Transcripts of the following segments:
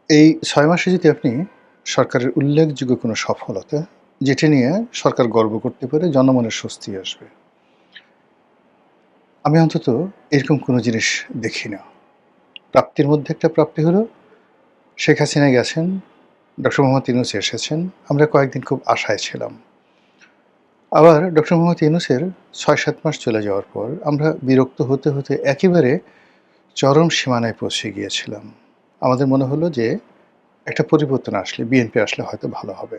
এই ৬ মাসে যদি আপনি সরকারের উল্লেখযোগ্য কোনো সফলতা, যেটি নিয়ে সরকার গর্ব করতে পারে, জনমনের স্বস্তি আসবে। আমি অন্তত এরকম কোনো জিনিস দেখি না। প্রাপ্তির মধ্যে একটা প্রাপ্তি হলো, শেখ হাসিনা গেছেন, ডক্টর মোহাম্মদ ইউনূস এসেছেন। আমরা কয়েকদিন খুব আশায় ছিলাম। আবার ডক্টর মোহাম্মদ ইউনূসের ৬-৭ মাস চলে যাওয়ার পর আমরা বিরক্ত হতে, হতে একেবারে চরম সীমানায় পৌঁছে গিয়েছিলাম। আমাদের মনে হলো যে একটা পরিবর্তন আসলে, বিএনপি আসলে হয়তো ভালো হবে।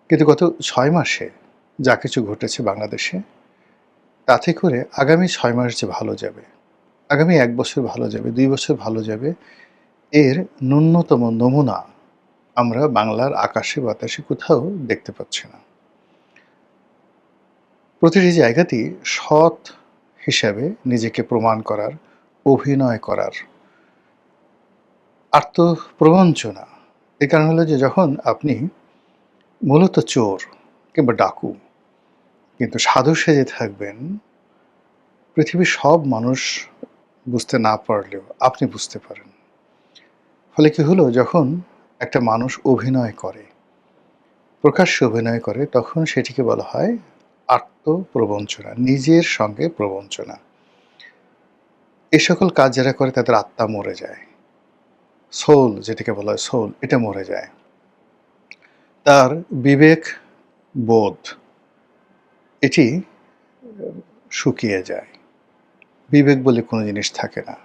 কিন্তু গত ৬ মাসে যা কিছু ঘটেছে বাংলাদেশে, তাতে করে আগামী ৬ মাস যে ভালো যাবে, আগামী ১ বছর ভালো যাবে, ২ বছর ভালো যাবে, এর ন্যূনতম নমুনা আমরা বাংলার আকাশে বাতাসে কোথাও দেখতে পাচ্ছি না। প্রতিটি জায়গাতেই সৎ হিসাবে নিজেকে প্রমাণ করার, অভিনয় করার, আত্মপ্রবঞ্চনা। এর কারণ হলো যে যখন আপনি মূলত চোর কিংবা ডাকু কিন্তু সাধু সেজে থাকবেন, পৃথিবীর সব মানুষ বুঝতে না পারলেও আপনি বুঝতে পারেন। ফলে কি হলো, যখন একটা মানুষ অভিনয় করে, প্রকাশ্যে অভিনয় করে, তখন সেটিকে বলা হয় আত্মপ্রবঞ্চনা, নিজের সঙ্গে প্রবঞ্চনা। এই সকল কাজ যারা করে তাদের আত্মা মরে যায়। সোল যেটাকে বলা হয় সোল, এটা মরে যায়। তার বিবেক বোধ এটি শুকিয়ে যায়। বিবেক বলে কোনো জিনিস থাকে না।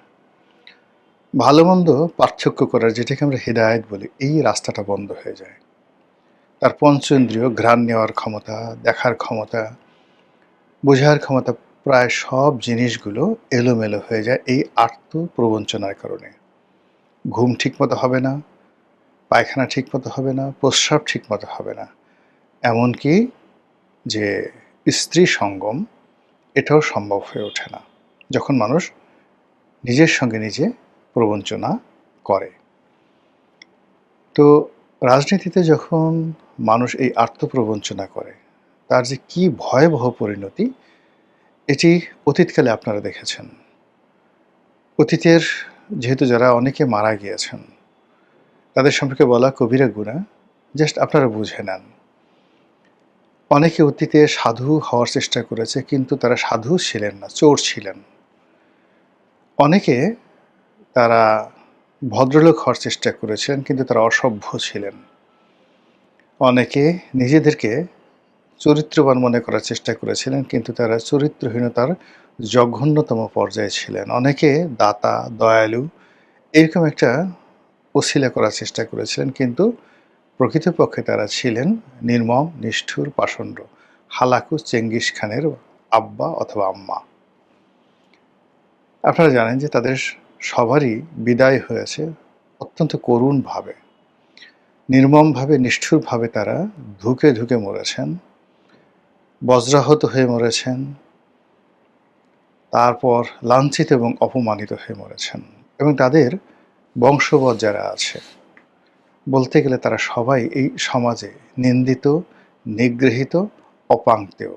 ভালো মন্দ পার্থক্য করার, যেটাকে আমরা হিদায়াত বলি, এই রাস্তাটা বন্ধ হয়ে যায়। তার পঞ্চেন্দ্রিয়, ঘ্রাণ নেওয়ার ক্ষমতা, দেখার ক্ষমতা, বোঝার ক্ষমতা, প্রায় সব জিনিসগুলো এলোমেলো হয়ে যায় এই আত্মপ্রবঞ্চনার কারণে। ঘুম ঠিকমতো হবে না, পায়খানা ঠিকমতো হবে না, প্রস্রাব ঠিকমতো হবে না। এমনকি যে স্ত্রী সঙ্গম, এটাও সম্ভব হয়ে ওঠে না যখন মানুষ নিজের সঙ্গে নিজে প্রবঞ্চনা করে। তো রাজনীতিতে যখন মানুষ এই আত্মপ্রবঞ্চনা করে, তার যে কি ভয়াবহ পরিণতি, এটি অতীতকালে আপনারা দেখেছেন। অতীতের যেহেতু যারা অনেকে মারা গিয়েছেন, তাদের সম্পর্কে বলা কবিরা গুনাহ, জাস্ট আপনারা বুঝে নেন। অনেকে অতীতে সাধু হওয়ার চেষ্টা করেছে, কিন্তু তারা সাধু ছিলেন না, চোর ছিলেন। অনেকে তারা ভদ্রলোক হওয়ার চেষ্টা করেছিলেন, কিন্তু তারা অসভ্য ছিলেন। অনেকে নিজেদেরকে চরিত্রবান মনে করার চেষ্টা করেছিলেন, কিন্তু তারা চরিত্রহীনতার জঘন্যতম পর্যায়ে ছিলেন। অনেকে দাতা, দয়ালু, এরকম একটা অছিলা করার চেষ্টা করেছিলেন, কিন্তু প্রকৃতপক্ষে তারা ছিলেন নির্মম, নিষ্ঠুর, পাষণ্ড, হালাকু চেঙ্গিস খানের আব্বা অথবা আম্মা। আপনারা জানেন যে তাদের সবারই বিদায় হয়েছে অত্যন্ত করুণভাবে, নির্মমভাবে, নিষ্ঠুরভাবে। তারা ধুকে ধুকে মরেছেন, বজ্রাহত হয়ে মরেছেন, তারপর লাঞ্ছিত এবং অপমানিত হয়ে মরেছেন। এবং তাদের বংশবৎ যারা আছে, বলতে গেলে তারা সবাই এই সমাজে নিন্দিত, নিগৃহীত, অপাঙ্ক্তেয়।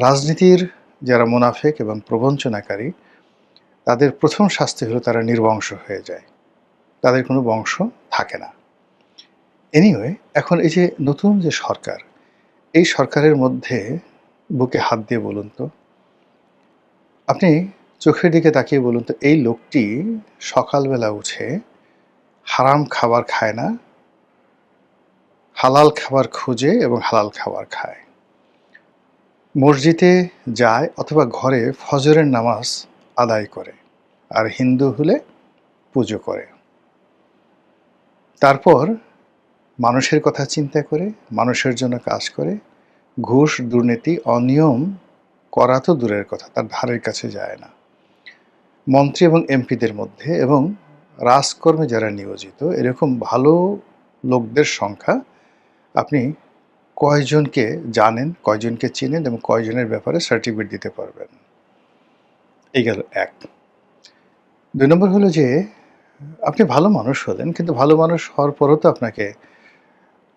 রাজনীতির যারা মুনাফেক এবং প্রবঞ্চনাকারী, তাদের প্রথম শাস্তি হলো তারা নির্বংশ হয়ে যায়, তাদের কোনো বংশ থাকে না। এনিওয়ে, এখন এই যে নতুন যে সরকার, এই সরকারের মধ্যে বুকে হাত দিয়ে বলুন তো, আপনি চোখের দিকে তাকিয়ে বলুন তো, এই লোকটি সকালবেলা উঠে হারাম খাবার খায় না, হালাল খাবার খোঁজে এবং হালাল খাবার খায়। মসজিদে যায় অথবা ঘরে ফজরের নামাজ আদায় করে, আর হিন্দু হলে পুজো করে। তারপর মানুষের কথা চিন্তা করে, মানুষের জন্য কাজ করে। ঘুষ, দুর্নীতি, অনিয়ম করা তো দূরের কথা, তার ধারের কাছে যায় না। মন্ত্রী এবং এমপিদের মধ্যে এবং রাজকর্মে যারা নিয়োজিত, এরকম ভালো লোকদের সংখ্যা আপনি কয়জনকে জানেন, কয়জনকে চিনেন এবং কয়জনের ব্যাপারে সার্টিফিকেট দিতে পারবেন? এই গেল এক। ২ নম্বর হলো যে আপনি ভালো মানুষ হলেন, কিন্তু ভালো মানুষ হওয়ার পরও তো আপনাকে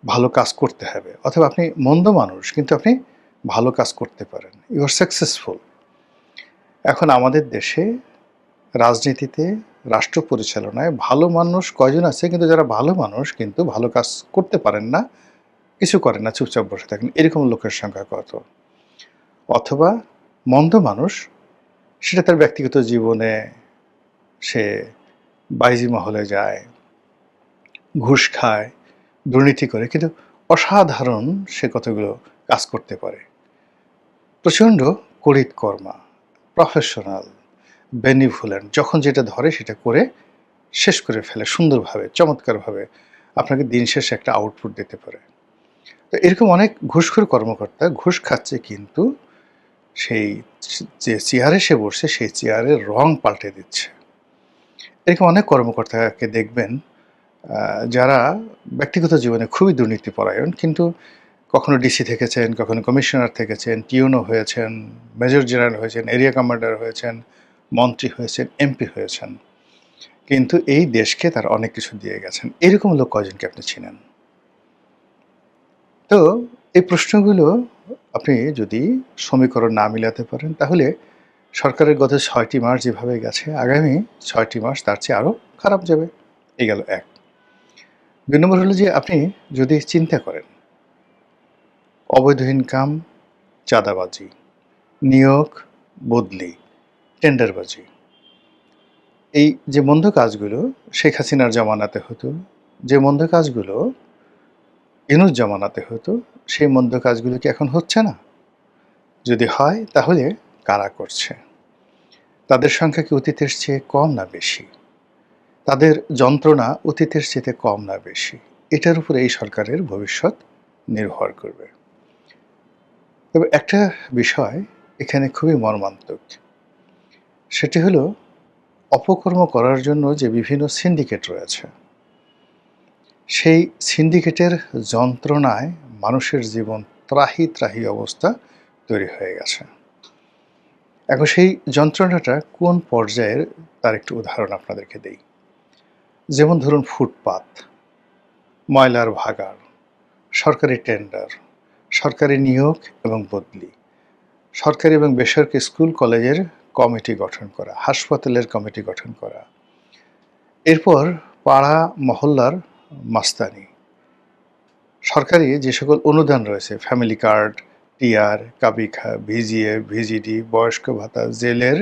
ভালো কাজ করতে হবে। অথবা আপনি মন্দ মানুষ, কিন্তু আপনি ভালো কাজ করতে পারেন, ইউ আর সাকসেসফুল। এখন আমাদের দেশে রাজনীতিতে, রাষ্ট্র পরিচালনায় ভালো মানুষ কয়জন আছে, কিন্তু যারা ভালো মানুষ কিন্তু ভালো কাজ করতে পারেন না, কিছু করেন না, চুপচাপ বসে থাকেন, এরকম লোকের সংখ্যা কত? অথবা মন্দ মানুষ, সেটা তার ব্যক্তিগত জীবনে সে বাইজি মহলে যায়, ঘুষ খায়, দুর্নীতি করে, কিন্তু অসাধারণ সে কতগুলো কাজ করতে পারে। প্রচণ্ড করিতকর্মা, প্রফেশনাল, বেনিভোলেন্ট, যখন যেটা ধরে সেটা করে শেষ করে ফেলে সুন্দরভাবে, চমৎকারভাবে আপনাকে দিন শেষে একটা আউটপুট দিতে পারে। তো এরকম অনেক ঘুষখোর কর্মকর্তা ঘুষ খাচ্ছে, কিন্তু সেই যে চেয়ারে সে বসছে সেই চেয়ারের রং পাল্টে দিচ্ছে। এরকম অনেক কর্মকর্তাকে দেখবেন যারা ব্যক্তিগত জীবনে খুবই দুর্নীতিপরায়ণ, কিন্তু কখনো ডিসি থেকেছেন, কখনো কমিশনার থেকেছেন, টিউনো হয়েছেন, মেজর জেনারেল হয়েছেন, এরিয়া কমান্ডার হয়েছেন, মন্ত্রী হয়েছেন, এমপি হয়েছেন, কিন্তু এই দেশকে তার অনেক কিছু দিয়ে গেছেন। এরকম লোক কয়জনকে আপনি চিনেন? তো এই প্রশ্নগুলো আপনি যদি সমীকরণ না মিলাতে পারেন, তাহলে সরকারের গত ৬টি মাস যেভাবে গেছে, আগামী ৬টি মাস তার চেয়ে আরও খারাপ যাবে। এই গেল এক। ২ নম্বর হলো যে আপনি যদি চিন্তা করেন অবৈধ ইনকাম, চাঁদাবাজি, নিয়োগ, বদলি, টেন্ডারবাজি, এই যে মন্দ কাজগুলো শেখ হাসিনার জমানাতে হতো, যে মন্দ কাজগুলো ইউনূস জমানাতে হতো, সেই মন্দ কাজগুলো কি এখন হচ্ছে না? যদি হয় তাহলে কারা করছে? তাদের সংখ্যা কি অতীতের চেয়ে কম না বেশি? তাদের যন্ত্রণা অতীতের চেয়ে কম না বেশি? এটার উপরে এই সরকারের ভবিষ্যৎ নির্ভর করবে। তবে একটা বিষয় এখানে খুবই মর্মান্তিক। সেটি হলো অপকর্ম করার জন্য যে বিভিন্ন সিন্ডিকেট রয়েছে, সেই সিন্ডিকেটের যন্ত্রণায় মানুষের জীবন ত্রাহি ত্রাহি অবস্থা তৈরি হয়ে গেছে। এখন সেই যন্ত্রণাটা কোন পর্যায়ের তার একটু উদাহরণ আপনাদেরকে দেই। যেমন ধরুন ফুটপাত, ময়লার ভাগাড়, সরকারি টেন্ডার, সরকারি নিয়োগ এবং বদলি, সরকারি এবং বেসরকারি স্কুল কলেজের কমিটি গঠন করা, হাসপাতালের কমিটি গঠন করা, এরপর পাড়া মহল্লার মাস্তানি, সরকারি যে সকল অনুদান রয়েছে, ফ্যামিলি কার্ড, টিআর, কাবিখা, ভিজিএ, ভিজিডি, বয়স্ক ভাতা, জেলের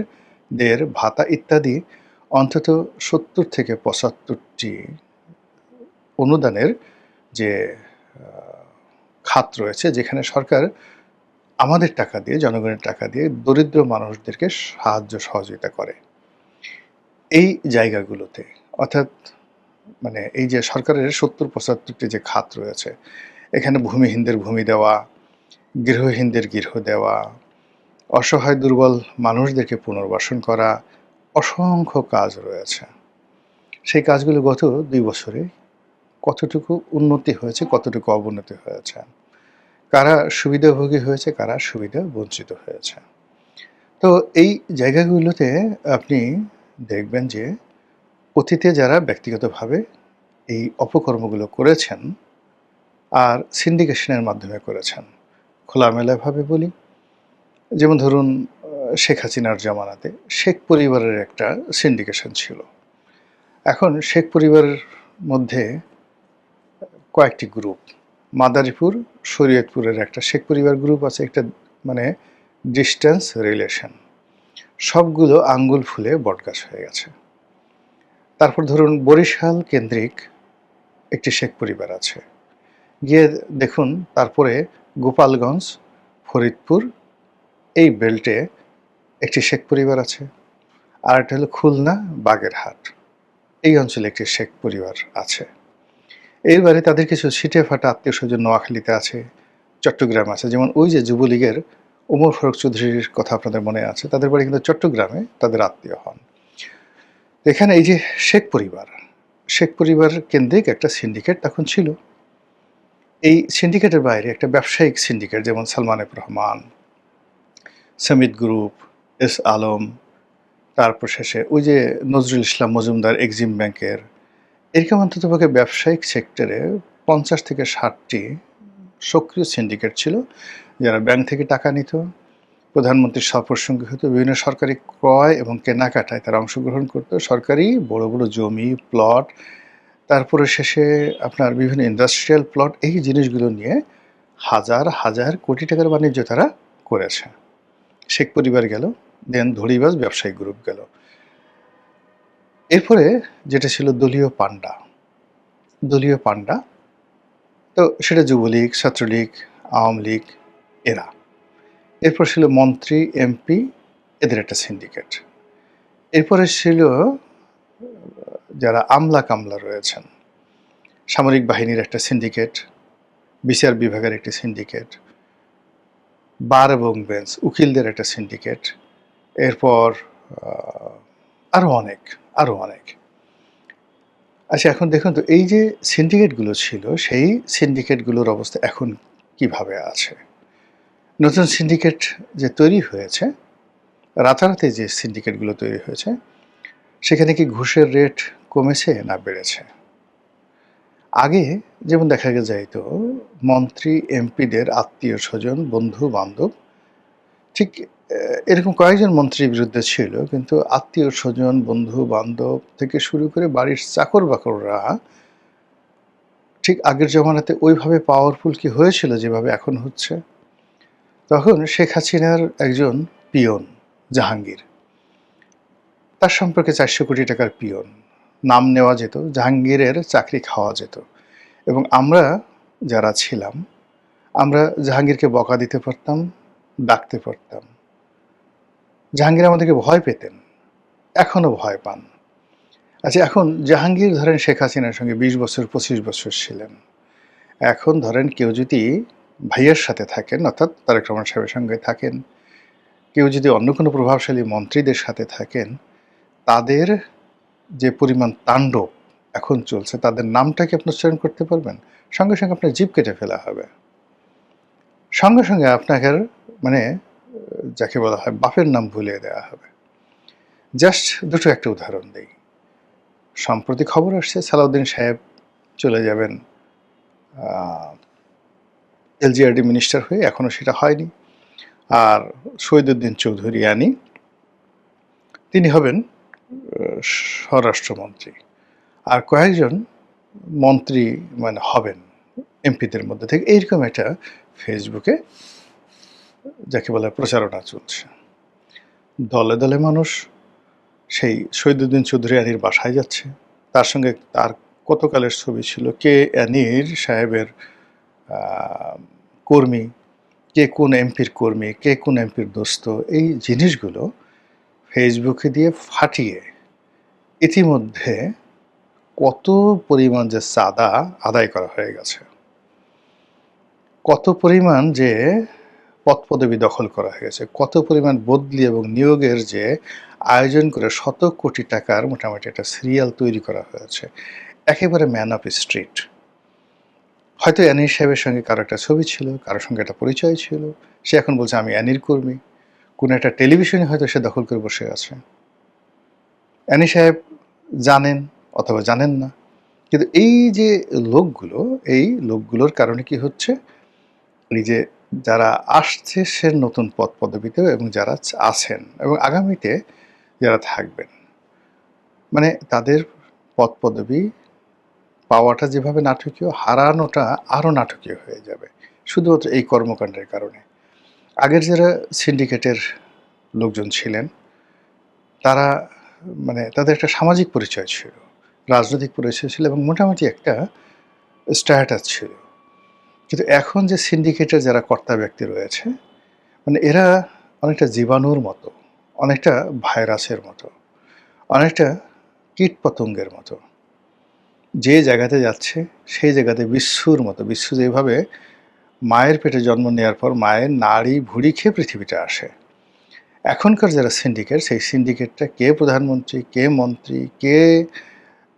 দের ভাতা ইত্যাদি অন্তত ৭০ থেকে ৭৫টি অনুদানের যে খাত রয়েছে, যেখানে সরকার আমাদের টাকা দিয়ে, জনগণের টাকা দিয়ে দরিদ্র মানুষদেরকে সাহায্য সহযোগিতা করে। এই জায়গাগুলোতে, অর্থাৎ মানে এই যে সরকারের ৭০-৭৫টি যে খাত রয়েছে, এখানে ভূমিহীনদের ভূমি দেওয়া, গৃহহীনদের গৃহ দেওয়া, অসহায় দুর্বল মানুষদেরকে পুনর্বাসন করা, অসংখ্য কাজ রয়েছে। সেই কাজগুলো গত ২ বছরে কতটুকু উন্নতি হয়েছে, কতটুকু অবনতি হয়েছে, কারা সুবিধাভোগী হয়েছে, কারা সুবিধা বঞ্চিত হয়েছে। তো এই জায়গাগুলোতে আপনি দেখবেন যে অতীতে যারা ব্যক্তিগতভাবে এই অপকর্মগুলো করেছেন আর সিন্ডিকেশনের মাধ্যমে করেছেন, খোলামেলাভাবে বলি, যেমন ধরুন শেখ হাসিনার জামানাতে শেখ পরিবারের একটা সিন্ডিকেশন ছিল। এখন শেখ পরিবারের মধ্যে কয়েকটি গ্রুপ, মাদারীপুর, শরীয়তপুরের একটা শেখ পরিবার গ্রুপ আছে, একটা মানে ডিস্টেন্স রিলেশন, সবগুলো আঙ্গুল ফুলে বটগাছ হয়ে গেছে। তারপর ধরুন বরিশাল কেন্দ্রিক একটি শেখ পরিবার আছে, গিয়ে দেখুন তারপরে গোপালগঞ্জ, ফরিদপুর, এই বেল্টে একটি শেখ পরিবার আছে। আর একটা হলো খুলনা, বাগেরহাট, এই অঞ্চলে একটি শেখ পরিবার আছে। এরবারে তাদের কিছু ছিটে ফাটা আত্মীয় স্বজন নোয়াখালীতে আছে, চট্টগ্রাম আছে। যেমন ওই যে যুবলীগের ওমর ফারুক চৌধুরীর কথা আপনাদের মনে আছে, তাদের বাড়ি কিন্তু চট্টগ্রামে, তাদের আত্মীয় হন। এখানে এই যে শেখ পরিবার কেন্দ্রিক একটা সিন্ডিকেট তখন ছিল। এই সিন্ডিকেটের বাইরে একটা ব্যবসায়িক সিন্ডিকেট, যেমন Salman F Rahman, Samid group, S Alam, তারপর শেষে ওই যে নজরুল ইসলাম মজুমদার এক্সিম ব্যাংকের, এরকম অন্ততপক্ষে ব্যবসায়িক সেক্টরে ৫০ থেকে ৬০টি সক্রিয় সিন্ডিকেট ছিল, যারা ব্যাংক থেকে টাকা নিত, প্রধানমন্ত্রীর সফর সঙ্গী হতো, বিভিন্ন সরকারি ক্রয় এবং কেনাকাটায় তারা অংশগ্রহণ করতো। সরকারি বড় বড় জমি, প্লট, তারপরে শেষে আপনার বিভিন্ন ইন্ডাস্ট্রিয়াল প্লট, এই জিনিসগুলো নিয়ে হাজার হাজার কোটি টাকার বাণিজ্য তারা করেছে। শেখ পরিবার গেল, দেন ধড়িবাজ ব্যবসায়িক গ্রুপ গেল। এরপরে যেটা ছিল দলীয় পান্ডা, তো সেটা যুবলীগ, ছাত্রলীগ, আওয়ামী লীগ, এরা। এরপর ছিল মন্ত্রী, এমপি, এদের একটা সিন্ডিকেট। এরপরে ছিল যারা আমলা কামলা রয়েছেন, সামরিক বাহিনীর একটা সিন্ডিকেট, বিচার বিভাগের একটি সিন্ডিকেট, বার এবং বেঞ্চ, উকিলদের একটা সিন্ডিকেট। এরপর আরও অনেক। আচ্ছা, এখন দেখুন তো, এই যে সিন্ডিকেটগুলো ছিল, সেই সিন্ডিকেটগুলোর অবস্থা এখন কিভাবে আছে? নতুন সিন্ডিকেট যে তৈরি হয়েছে, রাতারাতি যে সিন্ডিকেটগুলো তৈরি হয়েছে, সেখানে কি ঘুষের রেট কমেছে না বেড়েছে? আগে যেমন দেখা যাইত মন্ত্রী, এমপিদের আত্মীয় স্বজন, বন্ধু বান্ধব, ঠিক এরকম কয়েকজন মন্ত্রীর বিরুদ্ধে ছিল, কিন্তু আত্মীয় স্বজন, বন্ধু বান্ধব থেকে শুরু করে বাড়ির চাকর বাকররা ঠিক আগের জমানাতে ওইভাবে পাওয়ারফুল কি হয়েছিল যেভাবে এখন হচ্ছে? তখন শেখ হাসিনার একজন পিয়ন জাহাঙ্গীর, তার সম্পর্কে 400 কোটি টাকার পিয়ন, নাম নেওয়া যেত, জাহাঙ্গীরের চাকরি খাওয়া যেত। এবং আমরা যারা ছিলাম, আমরা জাহাঙ্গীরকে বকা দিতে পারতাম, ডাকতে পারতাম। জাহাঙ্গীর আমাদেরকে ভয় পেতেন, এখনও ভয় পান। আচ্ছা, এখন জাহাঙ্গীর ধরেন শেখ হাসিনার সঙ্গে 20 বছর 25 বছর ছিলেন। এখন ধরেন কেউ যদি ভাইয়ের সাথে থাকেন, অর্থাৎ তারেক রহমান সাহেবের সঙ্গে থাকেন, কেউ যদি অন্য কোনো প্রভাবশালী মন্ত্রীদের সাথে থাকেন, তাদের যে পরিমাণ তাণ্ডব এখন চলছে, তাদের নামটা কি আপনি উচ্চারণ করতে পারবেন? সঙ্গে সঙ্গে আপনার জিভ কেটে ফেলা হবে। সঙ্গে সঙ্গে আপনাকে মানে যাকে বলা হয় বাপের নাম ভুলিয়ে দেওয়া হবে। জাস্ট দুটো একটা উদাহরণ দিই। সম্প্রতি খবর আসছে সালাউদ্দিন সাহেব চলে যাবেন এলজিআরডি মিনিস্টার হয়ে, এখনও সেটা হয়নি। আর শহীদুদ্দিন চৌধুরী আনি, তিনি হবেন স্বরাষ্ট্রমন্ত্রী। আর কয়েকজন মন্ত্রী মানে হবেন এমপিদের মধ্যে থেকে, এইরকম একটা ফেসবুকে যাকে বলে প্রচারণা চলছে। দলে দলে মানুষ সেই শহীদুদ্দিন চৌধুরী আনির বাসায় যাচ্ছে, তার সঙ্গে তার কতকালের ছবি ছিল, কে আনির সাহেবের কর্মী, কে কোন এমপির কর্মী, কে কোন এমপির দোস্ত, এই জিনিসগুলো ফেসবুকে দিয়ে ফাটিয়ে ইতিমধ্যে কত পরিমাণ যে চাঁদা আদায় করা হয়ে গেছে, কত পরিমাণ যে পদপদবি দখল করা হয়ে গেছে, কত পরিমাণ বদলি এবং নিয়োগের যে আয়োজন করে শত কোটি টাকার মোটামুটি একটা সিরিয়াল তৈরি করা হয়েছে, একেবারে ম্যান অফ স্ট্রিট। হয়তো অ্যানির সাহেবের সঙ্গে কারো একটা ছবি ছিল, কারোর সঙ্গে একটা পরিচয় ছিল, সে এখন বলছে আমি অ্যানির কর্মী। কোনো একটা টেলিভিশনে হয়তো সে দখল করে বসে আছে। অ্যানি সাহেব জানেন অথবা জানেন না, কিন্তু এই যে এই লোকগুলোর কারণে কি হচ্ছে, এই যে যারা আসছে সে নতুন পদ পদবিতে এবং যারা আছেন এবং আগামীতে যারা থাকবেন, মানে তাদের পদ পদবি পাওয়াটা যেভাবে নাটকীয়, হারানোটা আরও নাটকীয় হয়ে যাবে শুধুমাত্র এই কর্মকাণ্ডের কারণে। আগের যারা সিন্ডিকেটের লোকজন ছিলেন, তারা মানে তাদের একটা সামাজিক পরিচয় ছিল, রাজনৈতিক পরিচয় ছিল এবং মোটামুটি একটা স্ট্যাটাস ছিল। কিন্তু এখন যে সিন্ডিকেটের যারা কর্তা ব্যক্তি রয়েছে, মানে এরা অনেকটা জীবাণুর মতো, অনেকটা ভাইরাসের মতো, অনেকটা কীটপতঙ্গের মতো। যে জায়গাতে যাচ্ছে সেই জায়গাতে বিশ্বর মতো, বিশ্ব যেভাবে মায়ের পেটে জন্ম নেওয়ার পর মায়ের নাড়ি ভুড়ি খেয়ে পৃথিবীতে আসে, এখনকার যারা সিন্ডিকেট, সেই সিন্ডিকেটটা কে প্রধানমন্ত্রী, কে মন্ত্রী, কে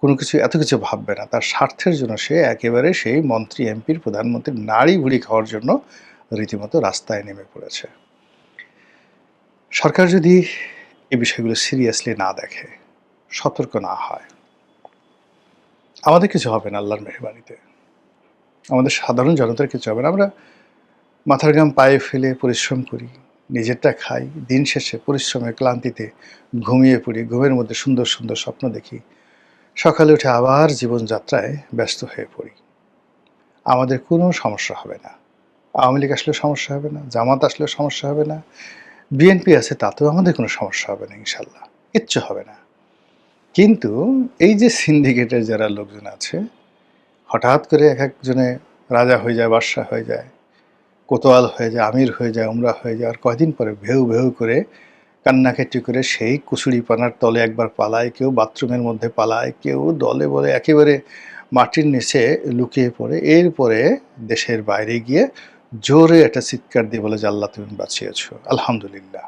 কোনো কিছু এত কিছু ভাববে না। তার স্বার্থের জন্য সে একেবারে সেই মন্ত্রী, এমপির, প্রধানমন্ত্রীর নাড়ি ভুড়ি খাওয়ার জন্য রীতিমতো রাস্তায় নেমে পড়েছে। সরকার যদি এই বিষয়গুলো সিরিয়াসলি না দেখে, সতর্ক না হয়, আমাদের কিছু হবে না আল্লাহর মেহরবানিতে। আমাদের সাধারণ জনতার কিছু হবে না। আমরা মাথার ঘাম পায়ে ফেলে পরিশ্রম করি, নিজেরটা খাই, দিন শেষে পরিশ্রমের ক্লান্তিতে ঘুমিয়ে পড়ি, ঘুমের মধ্যে সুন্দর সুন্দর স্বপ্ন দেখি, সকালে উঠে আবার জীবনযাত্রায় ব্যস্ত হয়ে পড়ি। আমাদের কোনো সমস্যা হবে না। আওয়ামী লীগ আসলেও সমস্যা হবে না, জামাত আসলেও সমস্যা হবে না, বিএনপি আছে তাতেও আমাদের কোনো সমস্যা হবে না ইনশাল্লাহ, কিচ্ছু হবে না। কিন্তু এই যে সিন্ডিকেটের যারা লোকজন আছে, হঠাৎ করে এক একজনে রাজা হয়ে যায়, বাদশা হয়ে যায়, কোতোয়াল হয়ে যায়, আমির হয়ে যায়, উমরা হয়ে যায়, আর কয়দিন পরে ভেউ ভেউ করে কান্নাকাটি করে সেই কুচুরিপানার তলে একবার পালায়, কেউ বাথরুমের মধ্যে পালায়, কেউ দলে বলে একেবারে মাটির নিচে লুকিয়ে পড়ে। এরপরে দেশের বাইরে গিয়ে জোরে একটা চিৎকার দিয়ে বলে যে আল্লাহ তুমি বাঁচিয়েছো, আলহামদুলিল্লাহ।